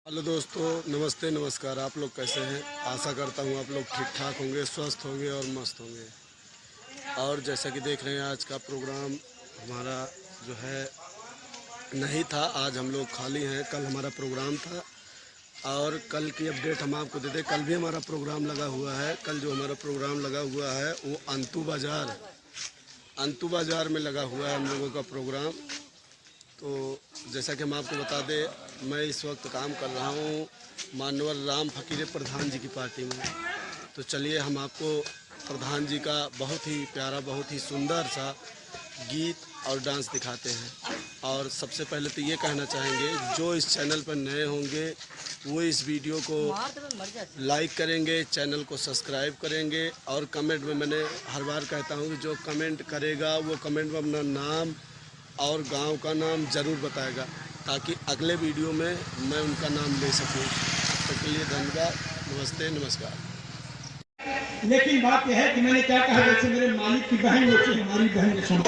Hello दोस्तों, नमस्ते नमस्कार। आप लोग कैसे हैं? आशा करता हूँ आप लोग ठीक ठाक होंगे, स्वस्थ होंगे और मस्त होंगे। और जैसा कि देख रहे हैं, आज का प्रोग्राम हमारा जो है नहीं था। आज हम लोग खाली हैं। कल हमारा प्रोग्राम था और कल की अपडेट हम आपको दे दें। कल भी हमारा प्रोग्राम लगा हुआ है। कल जो हमारा प्रोग्राम लगा हुआ है वो अंतु बाज़ार में लगा हुआ है हम लोगों का प्रोग्राम। तो जैसा कि हम आपको बता दें, मैं इस वक्त काम कर रहा हूँ मानवर राम फकीर प्रधान जी की पार्टी में। तो चलिए हम आपको प्रधान जी का बहुत ही प्यारा, बहुत ही सुंदर सा गीत और डांस दिखाते हैं। और सबसे पहले तो ये कहना चाहेंगे, जो इस चैनल पर नए होंगे वो इस वीडियो को लाइक करेंगे, चैनल को सब्सक्राइब करेंगे और कमेंट में, मैंने हर बार कहता हूँ कि जो कमेंट करेगा वो कमेंट में अपना नाम और गांव का नाम ज़रूर बताएगा, ताकि अगले वीडियो में मैं उनका नाम ले सकूं। तो के लिए धन्यवाद। नमस्ते नमस्कार। लेकिन बात यह है कि मैंने क्या कहा, जैसे मेरे मालिक की बहन वैसे हमारी बहन ने सुना।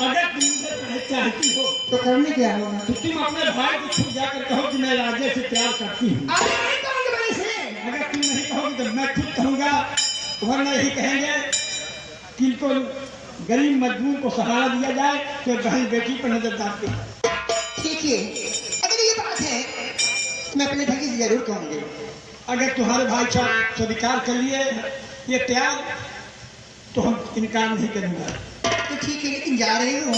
अगर तुम मुझे चाहती हो तो करने क्या होगा? तो तुम अपने भाई को खुद जाकर कहो कि मैं राजे से प्यार करती हूँ। अगर तुम नहीं कहोगे तो मैं खुद कहूँगा। वरना यही कहेंगे कि इनको गरीब मजदूर को सहारा दिया जाए तो बहन बेटी पर नजर डालते हैं। ठीक है, अगर ये बात है मैं अपने भाई से जरूर कहूँगी। अगर तुम्हारे भाई साहब स्वीकार कर लिए ये प्यार तो हम इनकार नहीं करेंगे। तो ठीक है, लेकिन जा रही हूँ,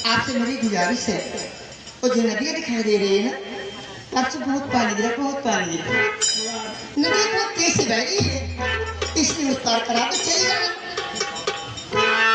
आपसे मेरी गुजारिश है, वो जो नदियाँ दिखाई दे रही है ना, आपसे बहुत पानी गिरा, बहुत पानी गिरा। नदी बहुत तेज से बह रही है, इसलिए उस पार करा तो चलेगा ना। Bye.